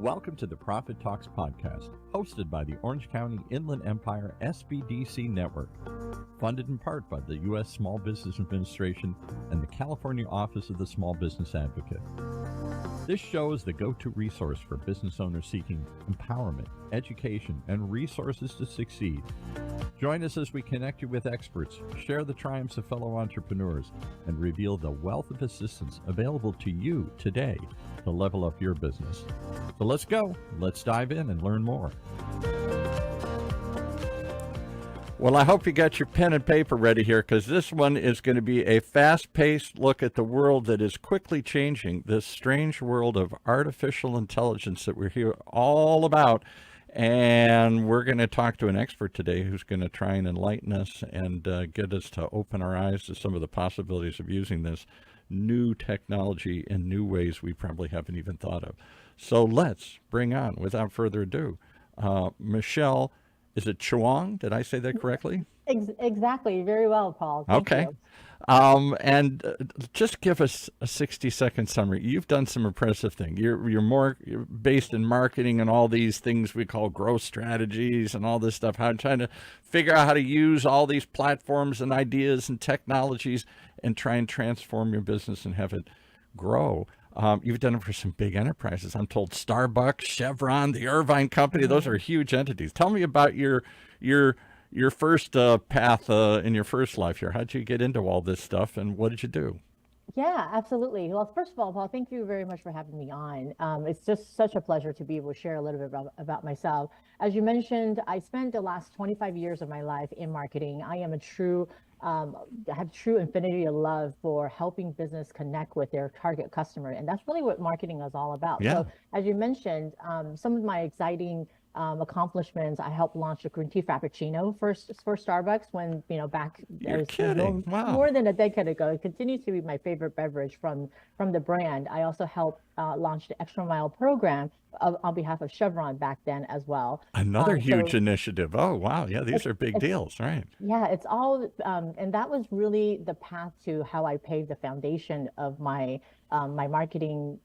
Welcome to the Profit Talks podcast, hosted by the Orange County Inland Empire SBDC Network, funded in part by the U.S. Small Business Administration and the California Office of the Small Business Advocate. This show is the go-to resource for business owners seeking empowerment, education, and resources to succeed. Join us as we connect you with experts, share the triumphs of fellow entrepreneurs, and reveal the wealth of assistance available to you today to level up your business. So let's go. Let's dive in and learn more. Well, I hope you got your pen and paper ready here, because this one is going to be a fast-paced look at the world that is quickly changing, this strange world of artificial intelligence that we're here all about. And we're going to talk to an expert today who's going to try and enlighten us and get us to open our eyes to some of the possibilities of using this new technology in new ways we probably haven't even thought of. So let's bring on, without further ado, Michelle. Is it Chuang? Did I say that correctly? Exactly. Very well, Paul. Thank you. And just give us a 60-second summary. You've done some impressive things. You're based in marketing and all these things we call growth strategies and all this stuff. Trying to figure out how to use all these platforms and ideas and technologies and try and transform your business and have it grow. You've done it for some big enterprises. I'm told Starbucks, Chevron, the Irvine Company. Those are huge entities. Tell me about your first path in your first life here. How'd you get into all this stuff, and what did you do? Yeah, absolutely. Well, first of all, Paul, thank you very much for having me on. It's just such a pleasure to be able to share a little bit about myself. As you mentioned, I spent the last 25 years of my life in marketing. I am have true infinity of love for helping business connect with their target customer. And that's really what marketing is all about. Yeah. So as you mentioned, some of my exciting accomplishments, I helped launch a green tea frappuccino for Starbucks when, back more than a decade ago. It continues to be my favorite beverage from the brand. I also helped launch the Extra Mile program on behalf of Chevron back then as well. Another huge initiative. Oh, wow. Yeah, these are big deals, right? Yeah, it's all, and that was really the path to how I paved the foundation of my marketing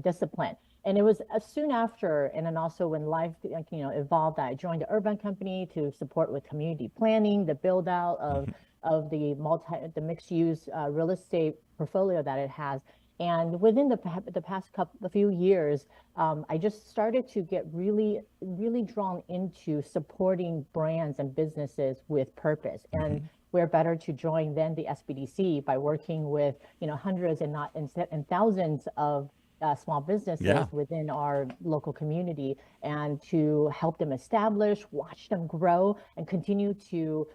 discipline. And it was soon after, and then also when life, evolved, I joined the Urban Company to support with community planning, the build out of the mixed-use real estate portfolio that it has. And within the past few years, I just started to get really, really drawn into supporting brands and businesses with purpose. And we're better to join than the SBDC by working with, hundreds and thousands of small businesses within our local community, and to help them establish, watch them grow, and continue to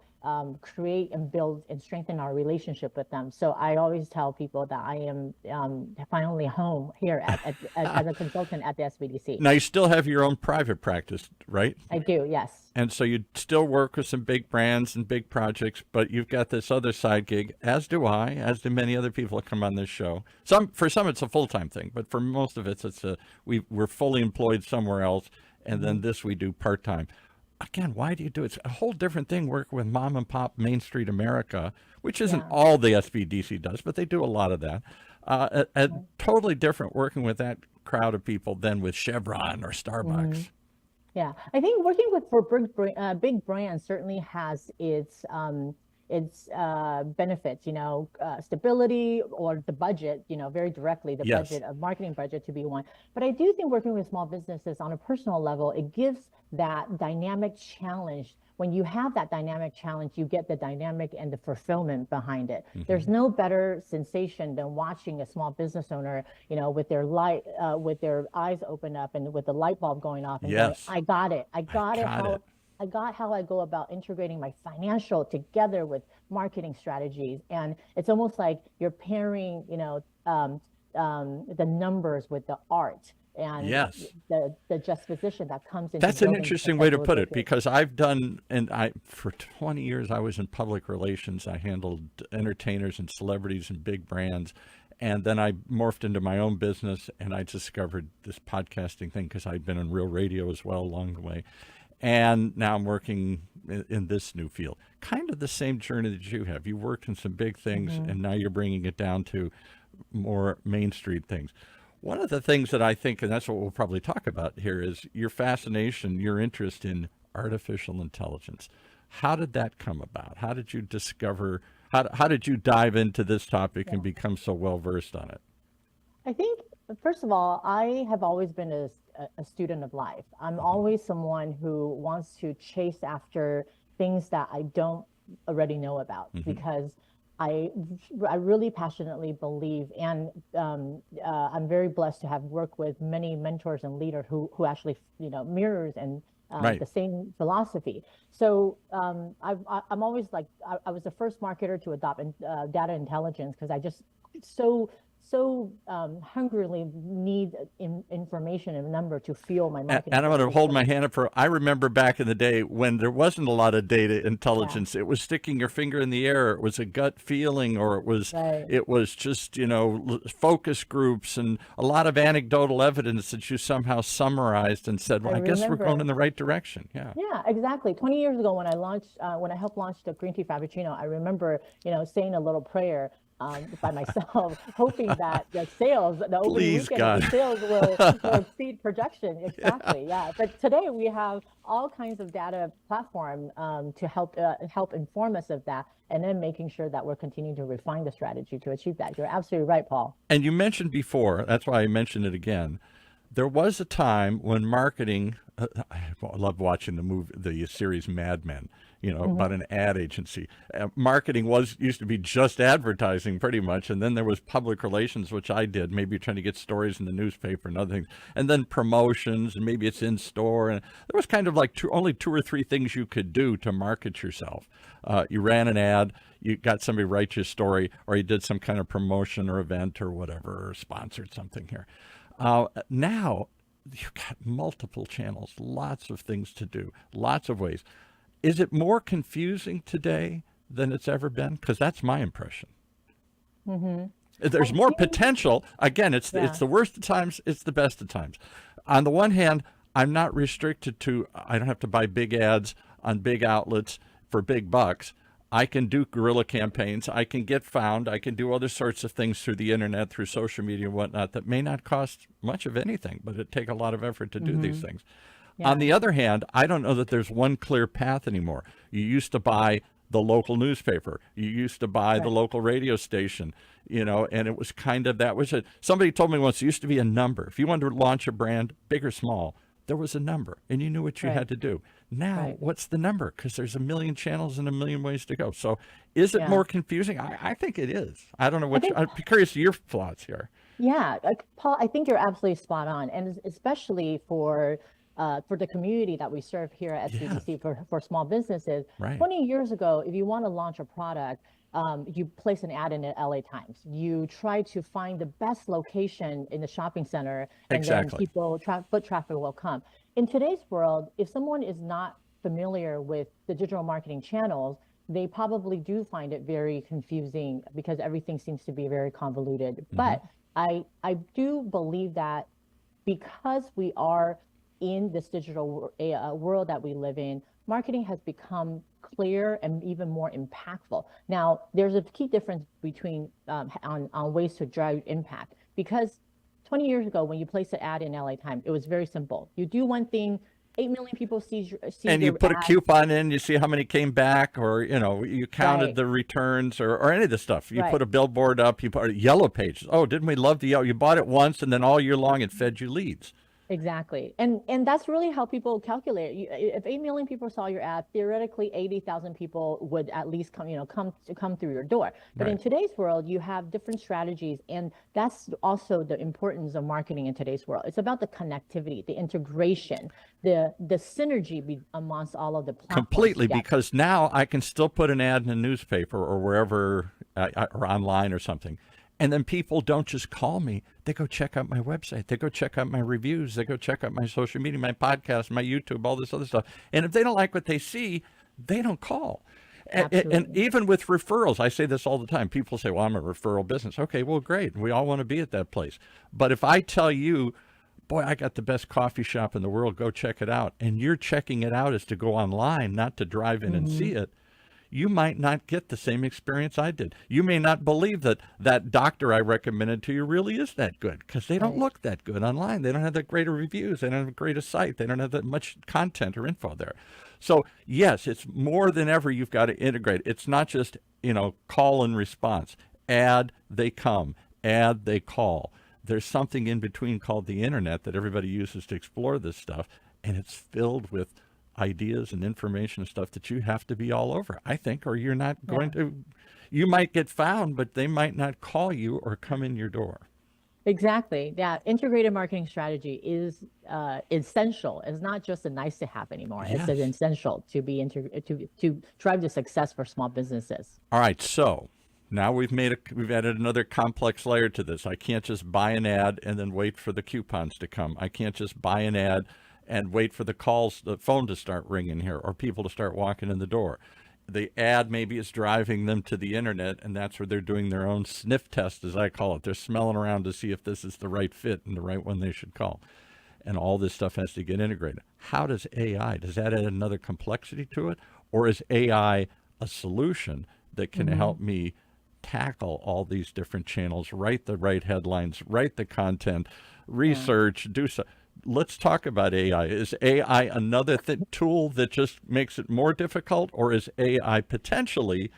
create and build and strengthen our relationship with them. So I always tell people that I am finally home here as a consultant at the SBDC. Now, you still have your own private practice, right? I do, yes. And so you still work with some big brands and big projects, but you've got this other side gig, as do I, as do many other people that come on this show. For some, it's a full-time thing, but for most of it, we're fully employed somewhere else, and then this we do part-time. Again, why do you do it? It's a whole different thing working with mom and pop Main Street America, which isn't all the SBDC does, but they do a lot of that. Totally different working with that crowd of people than with Chevron or Starbucks. Yeah, I think working for big brands certainly has its benefits, stability, or the budget, very directly, the budget of marketing budget to be one. But I do think working with small businesses on a personal level, it gives that dynamic challenge. When you have that dynamic challenge, you get the dynamic and the fulfillment behind it. There's no better sensation than watching a small business owner, with their eyes open up and with the light bulb going off and going, I got it. I got how I go about integrating my financial together with marketing strategies. And it's almost like you're pairing, the numbers with the art and the juxtaposition that comes into. That's an interesting way to put it, because I've done, for 20 years, I was in public relations. I handled entertainers and celebrities and big brands. And then I morphed into my own business, and I discovered this podcasting thing because I'd been on real radio as well along the way. And now I'm working in this new field. Kind of the same journey that you have. You worked in some big things, and now you're bringing it down to more Main Street things. One of the things that I think, and that's what we'll probably talk about here, is your fascination, your interest in artificial intelligence. How did that come about? How did you discover, how did you dive into this topic and become so well versed on it? I think, first of all, I have always been a student of life. I'm always someone who wants to chase after things that I don't already know about, because I really passionately believe, and I'm very blessed to have worked with many mentors and leaders who actually, mirrors and the same philosophy. So I'm always like, I was the first marketer to adopt data intelligence, because I just so hungrily need information and number to fuel my marketing. And I'm going to hold my hand up for, I remember back in the day when there wasn't a lot of data intelligence. It was sticking your finger in the air. It was a gut feeling, or it was just, focus groups and a lot of anecdotal evidence that you somehow summarized and said, well, I guess we're going in the right direction. Yeah, exactly. 20 years ago when I helped launch the green tea frappuccino, I remember, saying a little prayer by myself, hoping that the sales, the opening weekend sales will exceed projection. Exactly. Yeah. But today we have all kinds of data platform to help inform us of that, and then making sure that we're continuing to refine the strategy to achieve that. You're absolutely right, Paul. And you mentioned before, that's why I mentioned it again, there was a time when marketing, I love watching the series Mad Men, about an ad agency. Marketing used to be just advertising pretty much, and then there was public relations, which I did, maybe trying to get stories in the newspaper and other things, and then promotions, and maybe it's in store, and there was kind of like only 2 or 3 things you could do to market yourself. You ran an ad, you got somebody to write your story, or you did some kind of promotion or event or whatever, or sponsored something here. Now, you've got multiple channels, lots of things to do, lots of ways. Is it more confusing today than it's ever been? Because that's my impression. There's more potential. Again, it's the worst of times, it's the best of times. On the one hand, I'm not restricted to, I don't have to buy big ads on big outlets for big bucks. I can do guerrilla campaigns. I can get found. I can do other sorts of things through the internet, through social media and whatnot, that may not cost much of anything, but it take a lot of effort to do these things. Yeah. On the other hand, I don't know that there's one clear path anymore. You used to buy the local newspaper. You used to buy the local radio station, and it was kind of, that was it. Somebody told me once, it used to be a number. If you wanted to launch a brand, big or small, there was a number, and you knew what you had to do. Now, what's the number? Because there's a million channels and a million ways to go. So is it more confusing? I think it is. I don't know what, I'm curious your thoughts here. Yeah, Paul, I think you're absolutely spot on. And especially for the community that we serve here at SBDC for small businesses. 20 years ago, if you want to launch a product, you place an ad in the LA Times. You try to find the best location in the shopping center, and then people, foot traffic will come. In today's world, if someone is not familiar with the digital marketing channels, they probably do find it very confusing, because everything seems to be very convoluted. But I do believe that because we are in this digital world that we live in, marketing has become clear and even more impactful. Now, there's a key difference between on ways to drive impact, because 20 years ago, when you place an ad in LA Times, it was very simple. You do one thing, 8 million people see and you put a coupon in, you see how many came back, or you counted the returns, or any of the stuff. You put a billboard up, you put yellow pages. Oh, didn't we love the yellow? You bought it once, and then all year long it fed you leads. Exactly. And that's really how people calculate it. If 8 million people saw your ad, theoretically 80,000 people would at least come through your door. But in today's world, you have different strategies, and that's also the importance of marketing in today's world. It's about the connectivity, the integration, the synergy amongst all of the platforms. Completely, because now I can still put an ad in a newspaper or wherever, or online or something. And then people don't just call me. They go check out my website. They go check out my reviews. They go check out my social media, my podcast, my YouTube, all this other stuff. And if they don't like what they see, they don't call. And even with referrals, I say this all the time. People say, well, I'm a referral business. Okay, well, great. We all want to be at that place. But if I tell you, boy, I got the best coffee shop in the world, go check it out, and you're checking it out as to go online, not to drive in and see it, you might not get the same experience I did. You may not believe that that doctor I recommended to you really is that good, because they don't Right. look that good online. They don't have that great of reviews. They don't have a great a site. They don't have that much content or info there. So yes, it's more than ever you've got to integrate. It's not just, call and response. Add, they come. Add, they call. There's something in between called the internet that everybody uses to explore this stuff, and it's filled with ideas and information and stuff that you have to be all over, I think, or you're not going to, you might get found, but they might not call you or come in your door. Exactly. Yeah. Integrated marketing strategy is essential. It's not just a nice to have anymore. Yes. It's an essential to be to drive the success for small businesses. All right. So now we've added another complex layer to this. I can't just buy an ad and then wait for the coupons to come. I can't just buy an ad and wait for the phone to start ringing here, or people to start walking in the door. The ad maybe is driving them to the internet, and that's where they're doing their own sniff test, as I call it. They're smelling around to see if this is the right fit and the right one they should call. And all this stuff has to get integrated. How does does that add another complexity to it? Or is AI a solution that can help me tackle all these different channels, write the right headlines, write the content, research, do so? Let's talk about AI. Is AI another tool that just makes it more difficult, or is AI potentially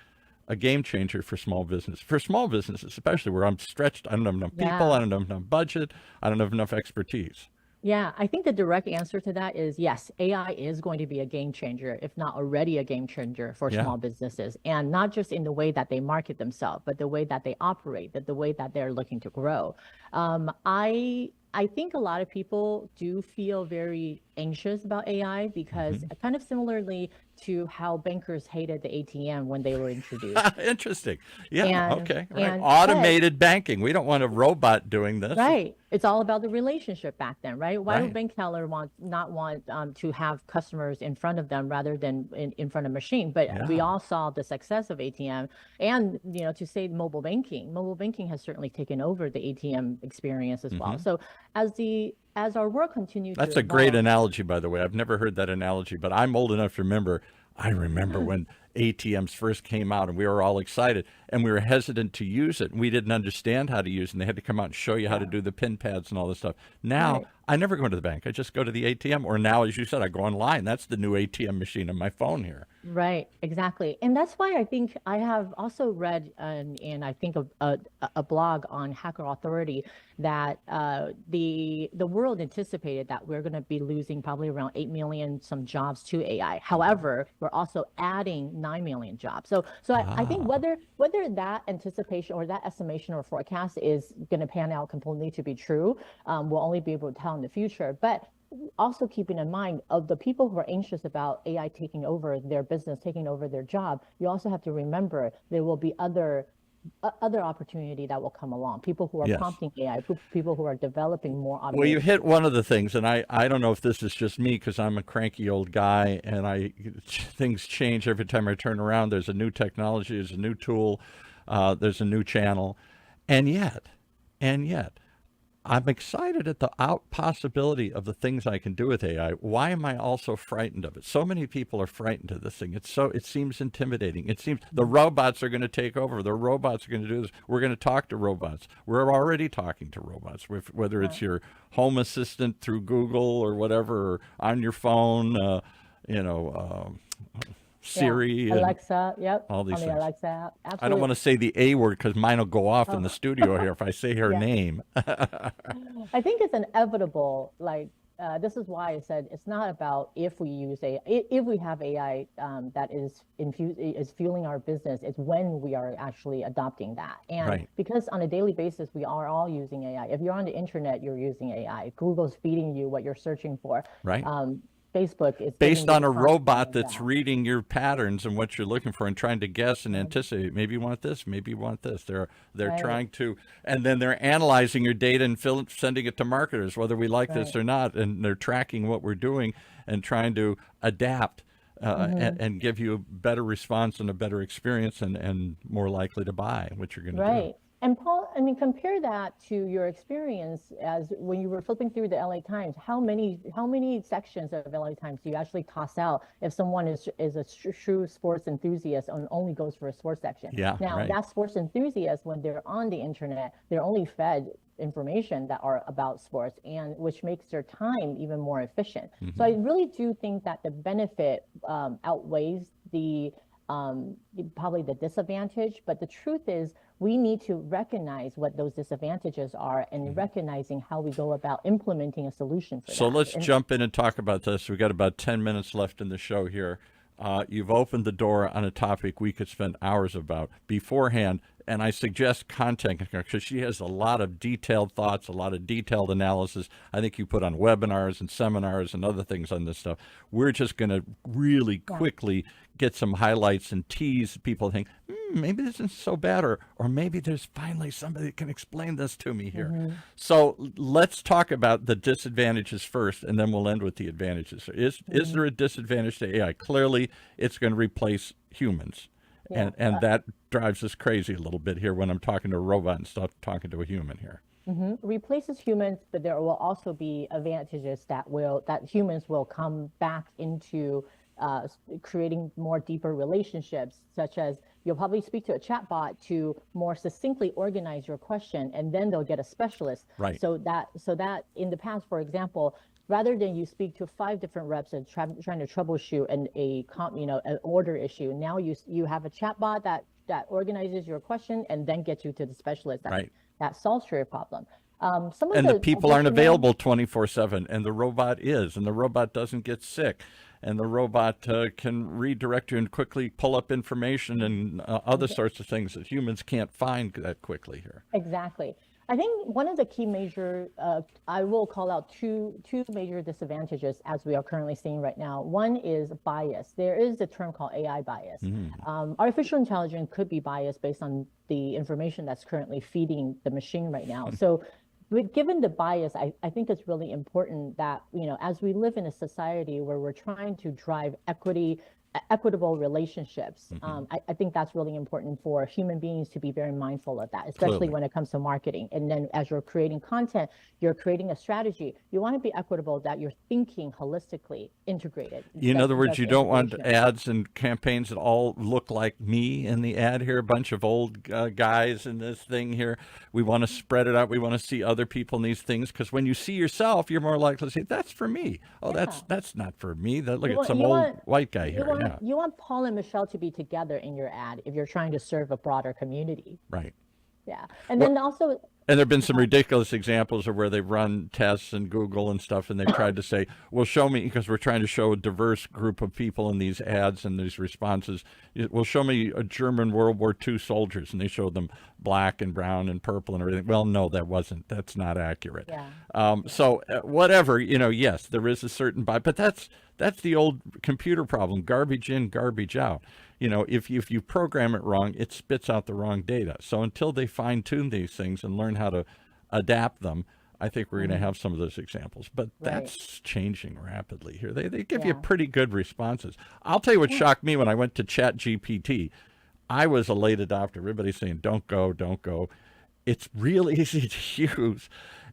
a game changer for small business? For small businesses, especially where I'm stretched, I don't have enough people, I don't have enough budget, I don't have enough expertise. Yeah, I think the direct answer to that is yes, AI is going to be a game changer, if not already a game changer for small businesses. And not just in the way that they market themselves, but the way that they operate, the way that they're looking to grow. I think a lot of people do feel very anxious about AI because kind of similarly to how bankers hated the ATM when they were introduced. Interesting. Yeah. Okay. Right. Automated banking. We don't want a robot doing this. Right. It's all about the relationship back then, right? Why do bank tellers not want to have customers in front of them rather than in front of a machine? But we all saw the success of ATM, and to say mobile banking has certainly taken over the ATM experience as well. So as our work continues, that's a great analogy, by the way. I've never heard that analogy, but I'm old enough to remember. I remember when ATMs first came out and we were all excited and we were hesitant to use it and we didn't understand how to use it, and they had to come out and show you how to do the pin pads and all this stuff. Now, I never go to the bank. I just go to the ATM, or now, as you said, I go online. That's the new ATM machine on my phone here. Right, exactly. And that's why I think I have also read and I think a blog on Hacker Authority that the world anticipated that we're going to be losing probably around 8 million some jobs to AI. However, we're also adding 9 million jobs. So I think whether that anticipation or that estimation or forecast is going to pan out completely to be true, we'll only be able to tell in the future. But also keeping in mind of the people who are anxious about AI taking over their business, taking over their job, you also have to remember there will be other opportunity that will come along. People who are prompting AI, people who are developing more automation. Well, you hit one of the things, and I don't know if this is just me because I'm a cranky old guy, and things change every time I turn around. There's a new technology, there's a new tool, there's a new channel, and yet, I'm excited at the possibility of the things I can do with AI. Why am I also frightened of it? So many people are frightened of this thing. It seems intimidating. It seems the robots are going to take over. The robots are going to do this. We're going to talk to robots. We're already talking to robots, whether it's your home assistant through Google or whatever, or on your phone, Siri, Alexa, all these things. Alexa app. Absolutely. I don't want to say the A word because mine will go off in the studio here if I say her name. I think it's inevitable. This is why I said it's not about if we use AI, if we have AI that is fueling our business. It's when we are actually adopting that. And because on a daily basis we are all using AI. If you're on the internet, you're using AI. Google's feeding you what you're searching for. Right. Facebook is based on a robot that's reading your patterns and what you're looking for and trying to guess and anticipate. Maybe you want this, maybe you want this. They're trying to, and then they're analyzing your data and sending it to marketers, whether we like this or not. And they're tracking what we're doing and trying to adapt and give you a better response and a better experience and more likely to buy what you're going to do. And Paul, I mean, compare that to your experience as when you were flipping through the LA Times. How many sections of LA Times do you actually toss out if someone is a true sports enthusiast and only goes for a sports section? Yeah, Now, right. that sports enthusiast, when they're on the internet, they're only fed information that are about sports, and which makes their time even more efficient. So I really do think that the benefit outweighs the probably the disadvantage, but the truth is we need to recognize what those disadvantages are and recognizing how we go about implementing a solution for So that. let's jump in and talk about this. We've got about 10 minutes left in the show here. You've opened the door on a topic we could spend hours about beforehand, and I suggest content because she has a lot of detailed thoughts, a lot of detailed analysis. I think you put on webinars and seminars and other things on this stuff. We're just going to really quickly get some highlights and tease people think, maybe this isn't so bad, or maybe there's finally somebody that can explain this to me here. So let's talk about the disadvantages first, and then we'll end with the advantages. Is there a disadvantage to AI? Clearly, it's going to replace humans. And that drives us crazy a little bit here when I'm talking to a robot instead of talking to a human here. Replaces humans, but there will also be advantages that humans will come back into creating more deeper relationships, such as you'll probably speak to a chatbot to more succinctly organize your question, and then they'll get a specialist. Right. So that in the past, for example, rather than you speak to 5 different reps and trying to troubleshoot an order issue, now you have a chatbot that organizes your question and then gets you to the specialist that solves your problem. The people aren't available 24/7, and the robot is, and the robot doesn't get sick, and the robot can redirect you and quickly pull up information and other sorts of things that humans can't find that quickly here. Exactly. I think one of the key major, I will call out two major disadvantages as we are currently seeing right now. One is bias. There is a term called AI bias. Artificial intelligence could be biased based on the information that's currently feeding the machine right now. So given the bias, I think it's really important that, as we live in a society where we're trying to drive equitable relationships, I think that's really important for human beings to be very mindful of that, especially when it comes to marketing. And then as you're creating content, you're creating a strategy. You want to be equitable, that you're thinking holistically, integrated. In other words, you don't want ads and campaigns that all look like me in the ad here, a bunch of old guys in this thing here. We want to spread it out. We want to see other people in these things, because when you see yourself, you're more likely to say, that's for me. Oh, that's not for me. Look at some old white guy here. You want Paul and Michelle to be together in your ad if you're trying to serve a broader community. Right. Yeah. And then also... And there have been some ridiculous examples of where they've run tests in Google and stuff, and they've tried to say, well, show me, because we're trying to show a diverse group of people in these ads and these responses. Well, show me a German World War II soldiers, and they showed them black and brown and purple and everything. Well, no, that's not accurate. Yeah. So whatever, yes, there is a certain bias, but that's the old computer problem, garbage in, garbage out. If you program it wrong, it spits out the wrong data. So until they fine tune these things and learn how to adapt them, I think we're going to have some of those examples. But that's changing rapidly here. They give you pretty good responses. I'll tell you what shocked me when I went to ChatGPT. I was a late adopter. Everybody's saying, don't go, don't go. It's real easy to use.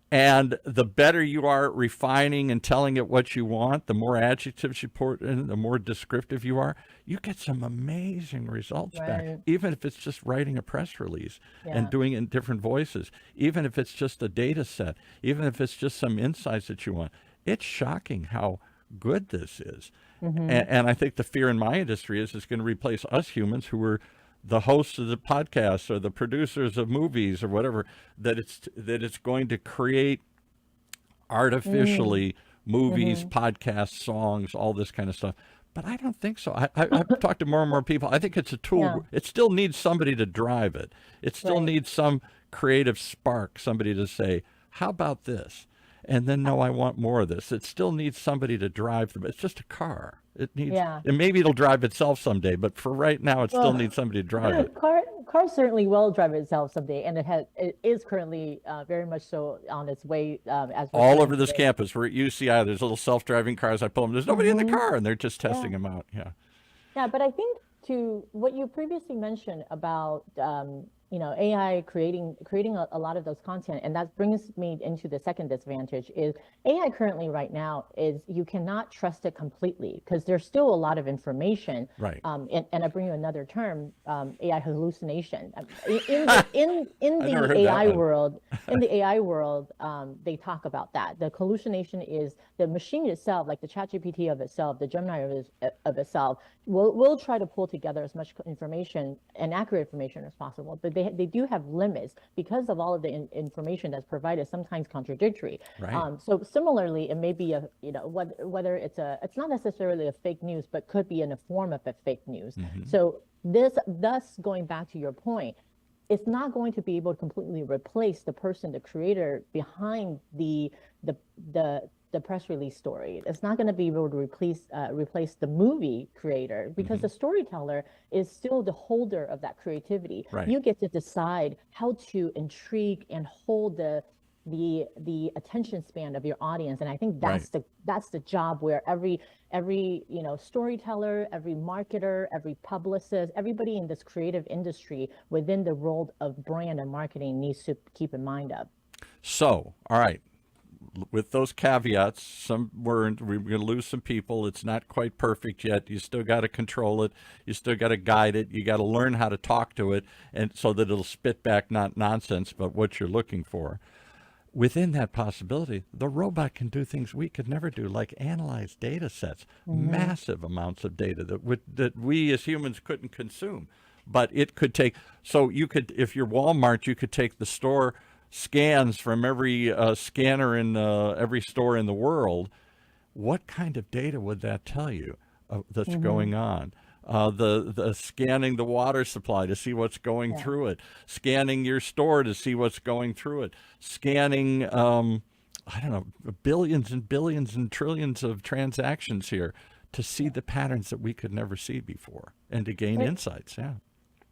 And the better you are at refining and telling it what you want, the more adjectives you put in, the more descriptive you are, you get some amazing results back. Even if it's just writing a press release and doing it in different voices, even if it's just a data set, even if it's just some insights that you want. It's shocking how good this is. And I think the fear in my industry is it's going to replace us humans who were the hosts of the podcasts or the producers of movies or whatever, that it's going to create artificially movies, podcasts, songs, all this kind of stuff. But I don't think so. I've talked to more and more people. I think it's a tool. It still needs somebody to drive it. It still needs some creative spark, somebody to say, how about this? And then, no, I want more of this. It still needs somebody to drive them. It's just a car. It needs, and maybe it'll drive itself someday, but for right now, it still needs somebody to drive it. Car certainly will drive itself someday, and it is currently very much so on its way. As all over this campus, we're at UCI. There's little self-driving cars. I pull them. There's nobody in the car, and they're just testing them out. Yeah, but I think to what you previously mentioned about AI creating a lot of those content, and that brings me into the second disadvantage is AI currently right now is you cannot trust it completely because there's still a lot of information. Right. And I bring you another term, AI hallucination. In I never the heard that AI one. world, they talk about that. The hallucination is the machine itself, like the ChatGPT of itself, the Gemini of itself, will try to pull together as much information and accurate information as possible, but they do have limits because of all of the information that's provided, sometimes contradictory. Right. So similarly, it may be whether it's not necessarily a fake news, but could be in a form of a fake news. So thus going back to your point, it's not going to be able to completely replace the person, the creator behind the press release story. It's not going to be able to replace the movie creator because the storyteller is still the holder of that creativity. Right. You get to decide how to intrigue and hold the attention span of your audience, and I think that's the job where every storyteller, every marketer, every publicist, everybody in this creative industry within the role of brand and marketing needs to keep in mind of. So, all right. With those caveats, we're going to lose some people. It's not quite perfect yet. You still got to control it. You still got to guide it. You got to learn how to talk to it, and so that it'll spit back not nonsense, but what you're looking for. Within that possibility, the robot can do things we could never do, like analyze data sets, massive amounts of data that we as humans couldn't consume. But it could take, so you could, if you're Walmart, you could take the store scans from every scanner in every store in the world. What kind of data would that tell you that's going on? The scanning the water supply to see what's going through it, scanning your store to see what's going through it, scanning I don't know, billions and billions and trillions of transactions here to see the patterns that we could never see before and to gain insights. Yeah.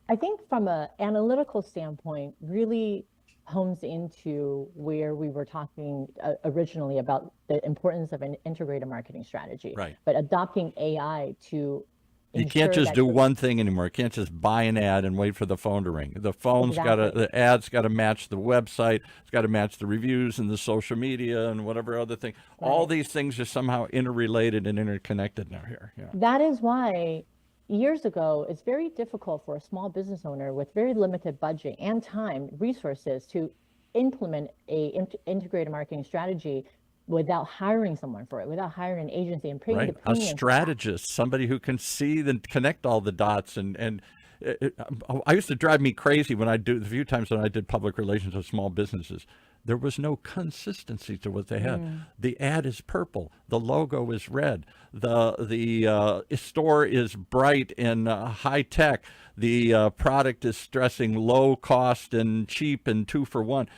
I think from an analytical standpoint, really hones into where we were talking originally about the importance of an integrated marketing strategy. Right. But adopting AI to You can't just do one thing anymore. You can't just buy an ad and wait for the phone to ring. The phone's the ad's got to match the website. It's got to match the reviews and the social media and whatever other thing. Right. All these things are somehow interrelated and interconnected now here. Yeah. That is why years ago, it's very difficult for a small business owner with very limited budget and time, resources to implement a integrated marketing strategy without hiring someone for it, without hiring an agency and paying the premium. A strategist, somebody who can see and connect all the dots. I used to drive me crazy when the few times when I did public relations with small businesses. There was no consistency to what they had. The ad is purple. The logo is red. The store is bright and high tech. The product is stressing low cost and cheap and 2-for-1.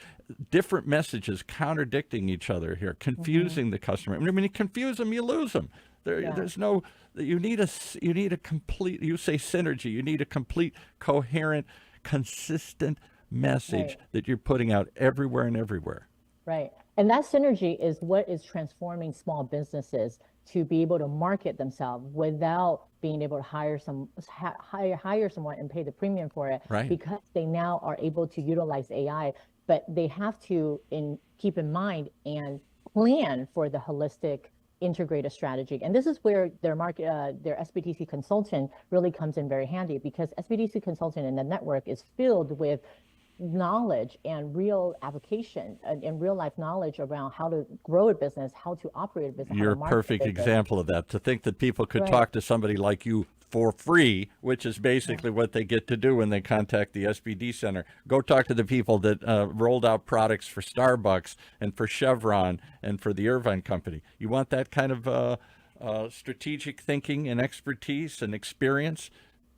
Different messages contradicting each other here, confusing the customer. I mean, you confuse them, you lose them. There's no. You need a complete. You say synergy. You need a complete, coherent, consistent message that you're putting out everywhere and everywhere. Right. And that synergy is what is transforming small businesses to be able to market themselves without being able to hire someone and pay the premium for it, because they now are able to utilize AI, but they have to keep in mind and plan for the holistic integrated strategy. And this is where their SBDC consultant really comes in very handy, because SBDC consultant in the network is filled with knowledge and real application and real life knowledge around how to grow a business, how to operate a business. You're a perfect example of that. To think that people could talk to somebody like you for free, which is basically what they get to do when they contact the SBD Center. Go talk to the people that rolled out products for Starbucks and for Chevron and for the Irvine Company. You want that kind of strategic thinking and expertise and experience?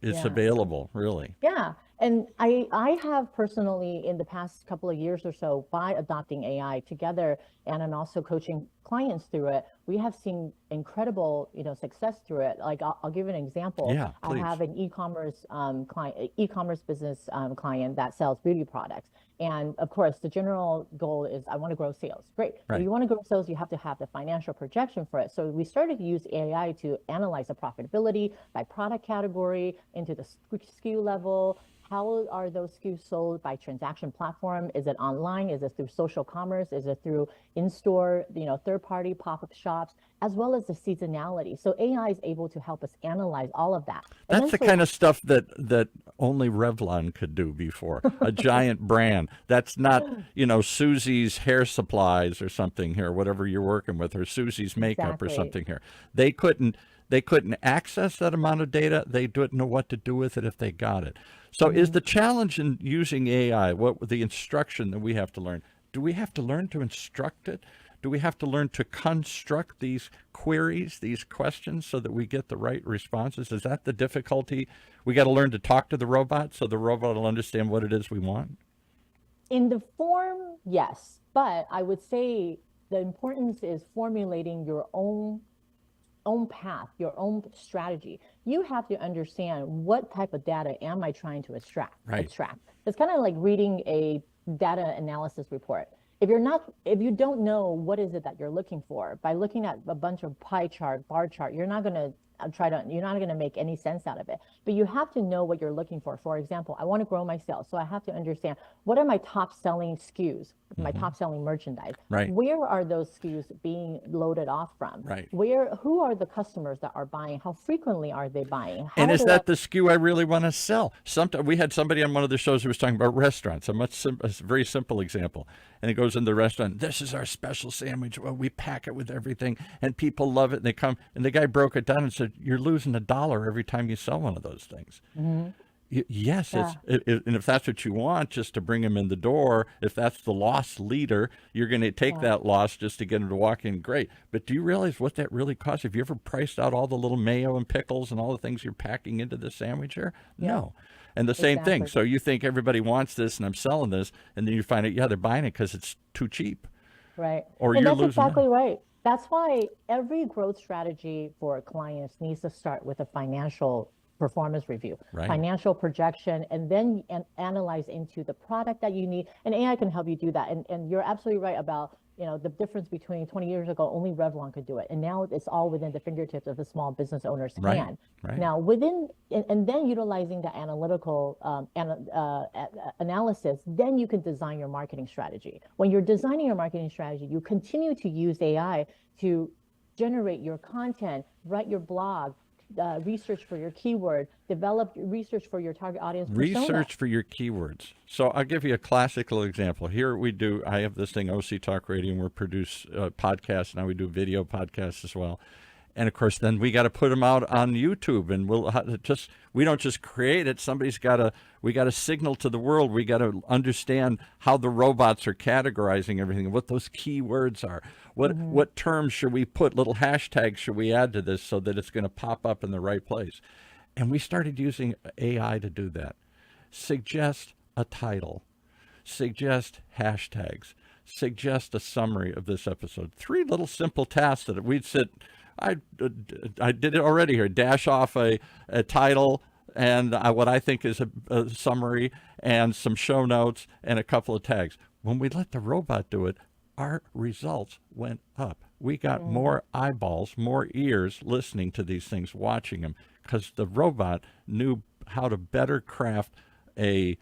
It's available, really. Yeah. And I have personally, in the past couple of years or so, by adopting AI together, and I'm also coaching clients through it, we have seen incredible, success through it. Like I'll give an example. Yeah, please. I have an e-commerce client, e-commerce business client that sells beauty products. And of course, the general goal is I want to grow sales. Great. If you want to grow sales, you have to have the financial projection for it. So we started to use AI to analyze the profitability by product category into the SKU level, how are those SKUs sold by transaction platform? Is it online? Is it through social commerce? Is it through in-store, third-party pop-up shops, as well as the seasonality? So AI is able to help us analyze all of that. And That's the kind of stuff that only Revlon could do before. A giant brand. That's not, Susie's Hair Supplies or something here, whatever you're working with, or Susie's Makeup or something here. They couldn't access that amount of data. They didn't know what to do with it if they got it. So is the challenge in using AI, what the instruction that we have to learn? Do we have to learn to instruct it? Do we have to learn to construct these queries, these questions, so that we get the right responses? Is that the difficulty? We got to learn to talk to the robot so the robot will understand what it is we want? In the form, yes. But I would say the importance is formulating your own path, your own strategy. You have to understand what type of data am I trying to extract. It's kind of like reading a data analysis report. If you don't know what is it that you're looking for, by looking at a bunch of pie chart, bar chart, you're not going to make any sense out of it. But you have to know what you're looking for. For example, I want to grow my sales, so I have to understand what are my top selling SKUs, my top selling merchandise. Right. Where are those SKUs being loaded off from? Right. Who are the customers that are buying? How frequently are they buying? And is that the SKU I really want to sell? We had somebody on one of the shows who was talking about restaurants, a very simple example. And he goes in the restaurant, this is our special sandwich. Well, we pack it with everything, and people love it. And they come, and the guy broke it down and said, you're losing $1 every time you sell one of those things. Mm-hmm. Yes, and if that's what you want, just to bring him in the door, if that's the loss leader, you're going to take that loss just to get him to walk in. Great. But do you realize what that really costs? Have you ever priced out all the little mayo and pickles and all the things you're packing into the sandwich here? Yeah. No. And the same thing. So you think everybody wants this and I'm selling this, and then you find out, they're buying it because it's too cheap. Right. Or and you're that's losing exactly right. That's why every growth strategy for clients needs to start with a financial performance review, financial projection, and then analyze into the product that you need. And AI can help you do that. And you're absolutely right about the difference between 20 years ago, only Revlon could do it. And now it's all within the fingertips of a small business owner's hand. Right. Now and then utilizing the analytical analysis, then you can design your marketing strategy. When you're designing your marketing strategy, you continue to use AI to generate your content, write your blog, research for your keyword, develop research for your target audience persona. Research for your keywords. So I'll give you a classical example. Here I have this thing, OC Talk Radio, and we produce podcasts. Now we do video podcasts as well. And of course, then we got to put them out on YouTube, and we don't just create it. We got to signal to the world. We got to understand how the robots are categorizing everything, what those keywords are, what terms should we put, little hashtags should we add to this so that it's going to pop up in the right place. And we started using AI to do that. Suggest a title, suggest hashtags, suggest a summary of this episode. 3 little simple tasks that we'd sit. I did it already here. Dash off a title and what I think is a summary and some show notes and a couple of tags. When we let the robot do it, our results went up. We got more eyeballs, more ears listening to these things, watching them, because the robot knew how to better craft a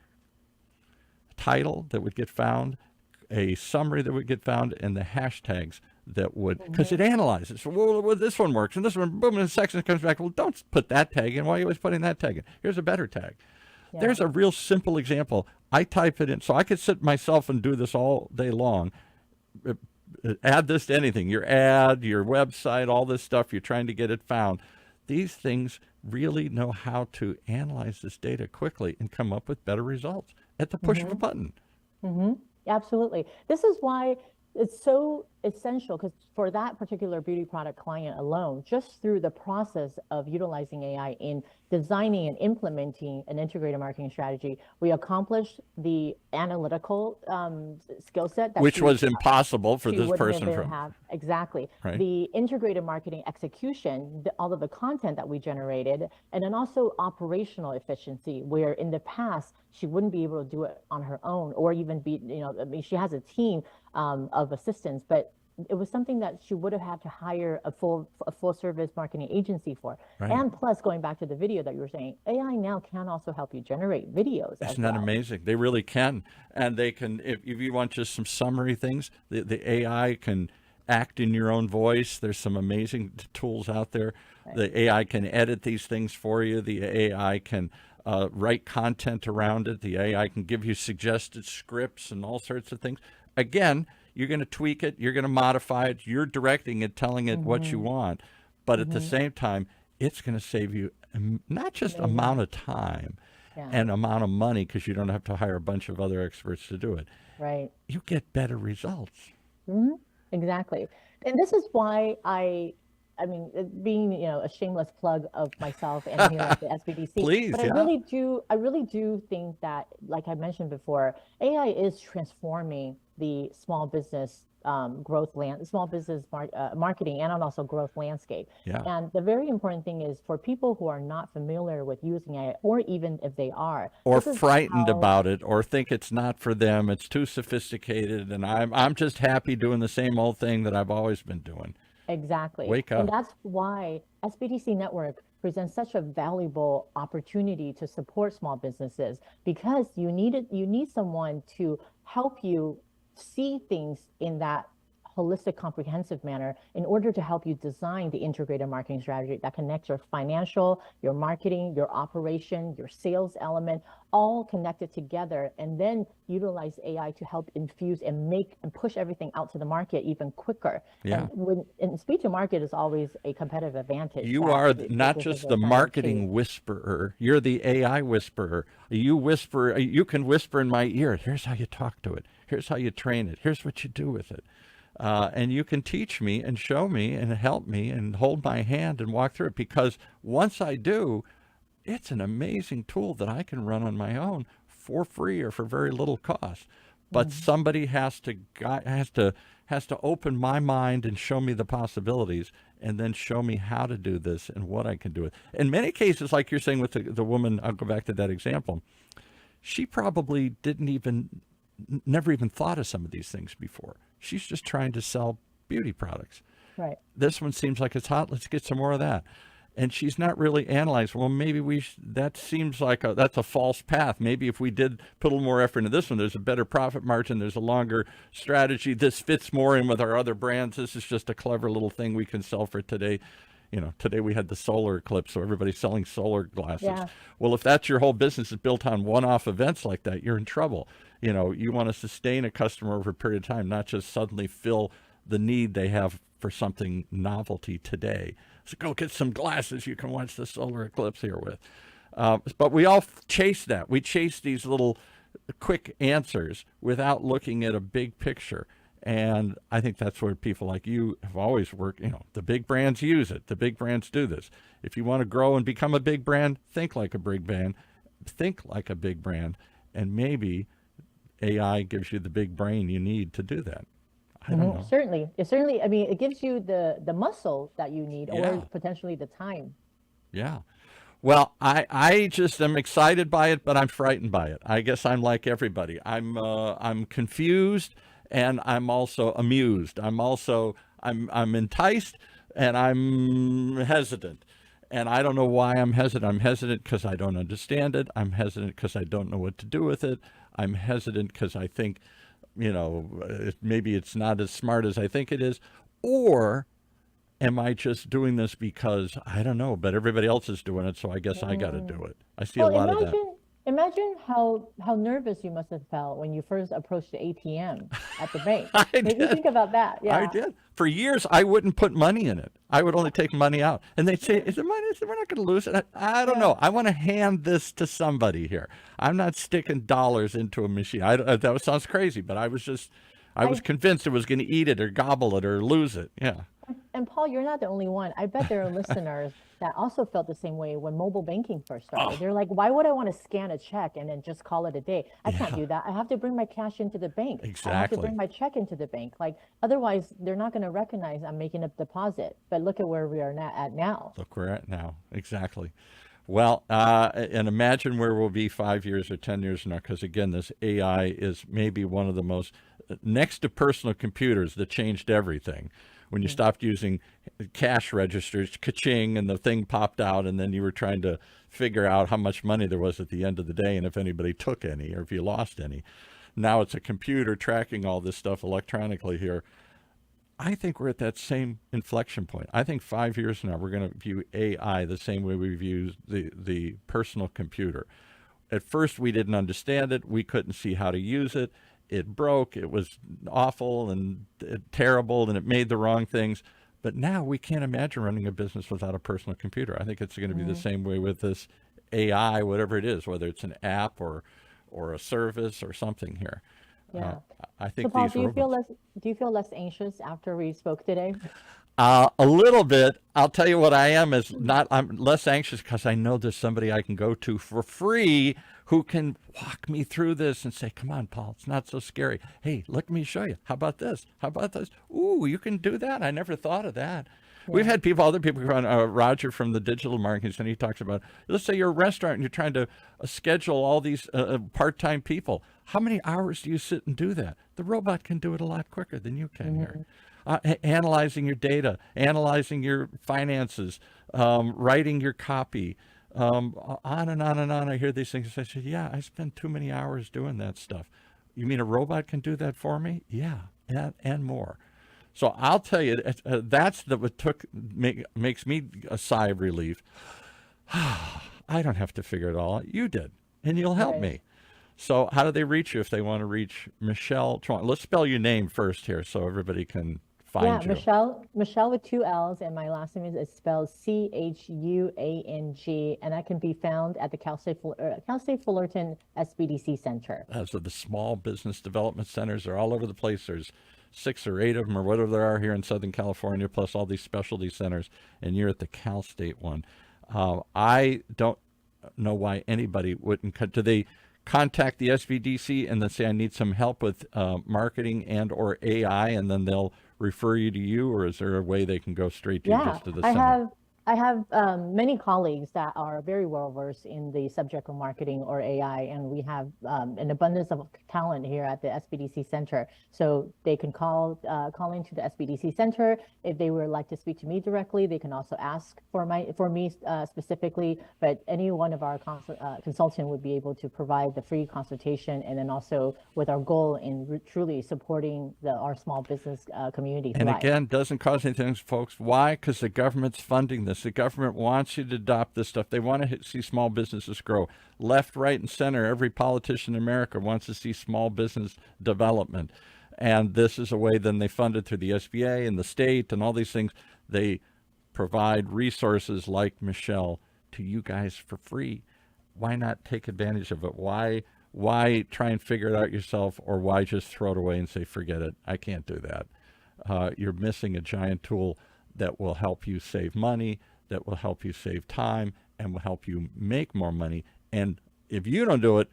title that would get found, a summary that would get found, and the hashtags that would, because it analyzes. So, well, this one works, and this one, boom, and the section comes back. Well, don't put that tag in. Why are you always putting that tag in? Here's a better tag. Yeah. There's a real simple example. I type it in, so I could sit myself and do this all day long. Add this to anything, your ad, your website, all this stuff, you're trying to get it found. These things really know how to analyze this data quickly and come up with better results at the push of a button. Absolutely. This is why it's so essential, because for that particular beauty product client alone, just through the process of utilizing AI in designing and implementing an integrated marketing strategy, we accomplished the analytical skill set that which was impossible for this person. Exactly. Right. The integrated marketing execution, all of the content that we generated, and then also operational efficiency, where in the past she wouldn't be able to do it on her own, or even be, she has a team of assistants, but it was something that she would have had to hire a full service marketing agency for. Right. And plus, going back to the video that you were saying, AI now can also help you generate videos. Isn't that amazing? They really can. And they can, if you want just some summary things, the AI can act in your own voice. There's some amazing tools out there. Right. The AI can edit these things for you. The AI can write content around it. The AI can give you suggested scripts and all sorts of things. Again, you're going to tweak it. You're going to modify it. You're directing it, telling it what you want. But at the same time, it's going to save you not just amount of time and amount of money, because you don't have to hire a bunch of other experts to do it. Right. You get better results. Exactly. And this is why I mean, being, a shameless plug of myself and here at the SBDC. Please, but I really do think that, like I mentioned before, AI is transforming the small business small business marketing and also growth landscape. Yeah. And the very important thing is for people who are not familiar with using AI, or even if they are, or frightened about it, or think it's not for them, it's too sophisticated, and I'm just happy doing the same old thing that I've always been doing. Exactly. Wake up. And that's why SBDC Network presents such a valuable opportunity to support small businesses, because you need someone to help you see things in that holistic, comprehensive manner in order to help you design the integrated marketing strategy that connects your financial, your marketing, your operation, your sales element, all connected together, and then utilize AI to help infuse and make and push everything out to the market even quicker. Yeah. And speed to market is always a competitive advantage. You are not just the marketing whisperer, you're the AI whisperer. You can whisper in my ear, here's how you talk to it, here's how you train it, here's what you do with it. And you can teach me and show me and help me and hold my hand and walk through it, because once I do, it's an amazing tool that I can run on my own for free or for very little cost. But somebody has to open my mind and show me the possibilities, and then show me how to do this and what I can do it. In many cases, like you're saying with the woman, I'll go back to that example. She probably never even thought of some of these things before. She's just trying to sell beauty products. Right. This one seems like it's hot. Let's get some more of that. And she's not really analyzed, well, maybe that seems like that's a false path. Maybe if we did put a little more effort into this one, there's a better profit margin, there's a longer strategy. This fits more in with our other brands. This is just a clever little thing we can sell for today. Today we had the solar eclipse, so everybody's selling solar glasses. Yeah. Well, if that's your whole business is built on one-off events like that, you're in trouble. You want to sustain a customer over a period of time, not just suddenly fill the need they have for something novelty today. So go get some glasses you can watch the solar eclipse here with. But we all chase that. We chase these little quick answers without looking at a big picture. And I think that's where people like you have always worked. The big brands use it. The big brands do this. If you want to grow and become a big brand, think like a big brand. Think like a big brand. And maybe AI gives you the big brain you need to do that. I don't know. Certainly. It gives you the muscle that you need, or potentially the time. Yeah. Well, I just am excited by it, but I'm frightened by it. I guess I'm like everybody. I'm confused, and I'm also amused. I'm enticed, and I'm hesitant. And I don't know why I'm hesitant. I'm hesitant because I don't understand it. I'm hesitant because I don't know what to do with it. I'm hesitant because I think, maybe it's not as smart as I think it is. Or am I just doing this because, I don't know, but everybody else is doing it, so I guess I got to do it. I see a lot of that. Imagine how nervous you must have felt when you first approached the ATM at the bank. Maybe think about that. Yeah. I did. For years, I wouldn't put money in it. I would only take money out. And they'd say, is it money? We're not going to lose it. I don't know. I want to hand this to somebody here. I'm not sticking dollars into a machine. That sounds crazy, but I was convinced it was going to eat it or gobble it or lose it. Yeah. And Paul, you're not the only one. I bet there are listeners that also felt the same way when mobile banking first started. They're like, why would I want to scan a check and then just call it a day? I can't do that. I have to bring my cash into the bank. Exactly. I have to bring my check into the bank. Otherwise, they're not going to recognize I'm making a deposit. But look at where we are at now. Look where we're at now. Exactly. Well, and imagine where we'll be 5 years or 10 years from now, because again, this AI is maybe one of the most, next to personal computers, that changed everything. When you stopped using cash registers, ka-ching, and the thing popped out, and then you were trying to figure out how much money there was at the end of the day and if anybody took any or if you lost any. Now it's a computer tracking all this stuff electronically here. I think we're at that same inflection point. I think 5 years from now, we're going to view AI the same way we view the personal computer. At first, we didn't understand it. We couldn't see how to use it. It broke. It was awful and terrible, and it made the wrong things. But now we can't imagine running a business without a personal computer. I think it's going to be the same way with this AI, whatever it is, whether it's an app or a service or something here. Yeah. I think So Paul, these do you feel robots. less anxious after we spoke today? A little bit. I'll tell you what I am is not. I'm less anxious because I know there's somebody I can go to for free who can walk me through this and say, "Come on, Paul, it's not so scary. Hey, let me show you. How about this? How about this? Ooh, you can do that. I never thought of that." We've had other people come on. Roger from the digital marketing, and he talks about, let's say you're a restaurant and you're trying to schedule all these part-time people. How many hours do you sit and do that? The robot can do it a lot quicker than you can here. Analyzing your data, analyzing your finances, writing your copy, on and on and on. I hear these things. I say, yeah, I spend too many hours doing that stuff. You mean a robot can do that for me? Yeah, and more. So I'll tell you, that's what makes me a sigh of relief. I don't have to figure it all out. You did, and you'll help me. So how do they reach you if they want to reach Michelle Chuang? Let's spell your name first here so everybody can find you. Michelle with 2 L's, and my last name is spelled Chuang, and that can be found at the Cal State Fullerton SBDC Center. So the small business development centers are all over the place. There's 6 or 8 of them or whatever there are here in Southern California, plus all these specialty centers, and you're at the Cal State one. I don't know why anybody wouldn't. Do they contact the SBDC and then say, I need some help with marketing and or AI, and then they'll refer you to you, or is there a way they can go straight to you just to the center? I have many colleagues that are very well versed in the subject of marketing or AI, and we have an abundance of talent here at the SBDC Center. So they can call into the SBDC Center if they would like to speak to me directly. They can also ask for me specifically, but any one of our consultant would be able to provide the free consultation, and then also with our goal in truly supporting our small business community. And again, doesn't cost anything, folks. Why? Because the government's funding this. The government wants you to adopt this stuff. They want to see small businesses grow. Left, right, and center, every politician in America wants to see small business development. And this is a way then they fund it through the SBA and the state and all these things. They provide resources like Michelle to you guys for free. Why not take advantage of it? Why try and figure it out yourself, or why just throw it away and say, forget it, I can't do that? You're missing a giant tool that will help you save money, that will help you save time, and will help you make more money. And if you don't do it,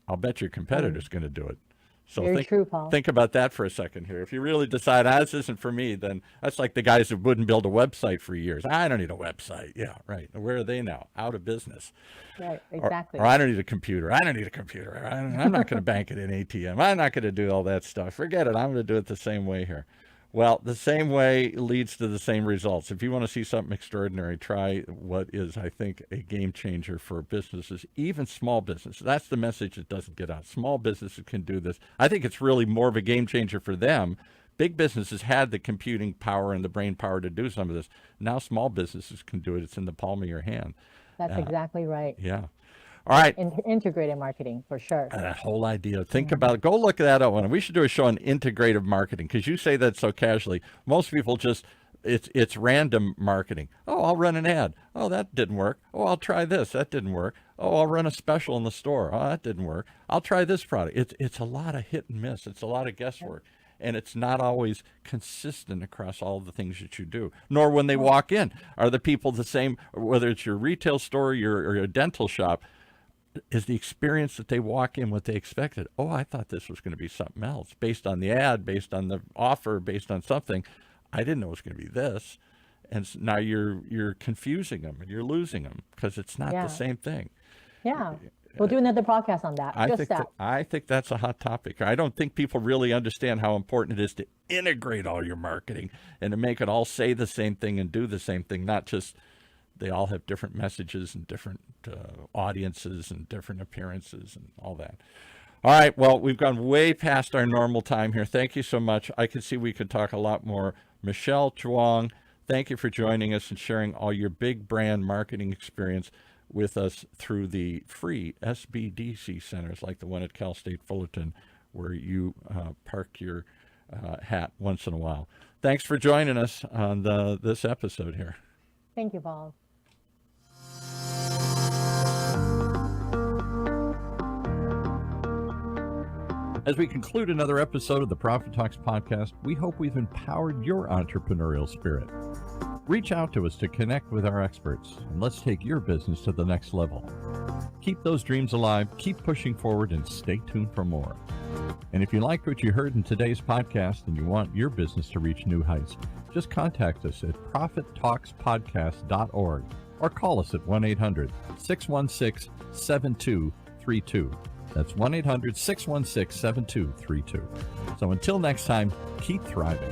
I'll bet your competitor's going to do it. So Very true, Paul. Think about that for a second here. If you really decide, this isn't for me, then that's like the guys who wouldn't build a website for years. I don't need a website. Yeah, right. Where are they now? Out of business. Right, exactly. Or I don't need a computer. I don't need a computer. I'm not going to bank at an ATM. I'm not going to do all that stuff. Forget it. I'm going to do it the same way here. Well, the same way leads to the same results. If you want to see something extraordinary, try what is, I think, a game changer for businesses, even small businesses. That's the message that doesn't get out. Small businesses can do this. I think it's really more of a game changer for them. Big businesses had the computing power and the brain power to do some of this. Now small businesses can do it. It's in the palm of your hand. That's exactly right. Yeah. All right. Integrated marketing, for sure. That whole idea. Think about it. Go look that up. We should do a show on integrative marketing, because you say that so casually. Most people just, it's random marketing. Oh, I'll run an ad. Oh, that didn't work. Oh, I'll try this. That didn't work. Oh, I'll run a special in the store. Oh, that didn't work. I'll try this product. It's a lot of hit and miss. It's a lot of guesswork. And it's not always consistent across all the things that you do, nor when they walk in. Are the people the same, whether it's your retail store or your dental shop? Is the experience that they walk in what they expected? Oh, I thought this was going to be something else, based on the ad, based on the offer, based on something. I didn't know it was going to be this. And now you're confusing them and you're losing them because it's not the same thing. Yeah. We'll do another podcast on that. I think that's a hot topic. I don't think people really understand how important it is to integrate all your marketing and to make it all say the same thing and do the same thing, not just they all have different messages and different audiences and different appearances and all that. All right. Well, we've gone way past our normal time here. Thank you so much. I could see we could talk a lot more. Michelle Chuang, thank you for joining us and sharing all your big brand marketing experience with us through the free SBDC centers like the one at Cal State Fullerton, where you park your hat once in a while. Thanks for joining us on this episode here. Thank you, Paul. As we conclude another episode of the Profit Talks podcast, we hope we've empowered your entrepreneurial spirit. Reach out to us to connect with our experts, and let's take your business to the next level. Keep those dreams alive, keep pushing forward, and stay tuned for more. And if you liked what you heard in today's podcast and you want your business to reach new heights, just contact us at profittalkspodcast.org or call us at 1-800-616-7232. That's 1-800-616-7232. So until next time, keep thriving.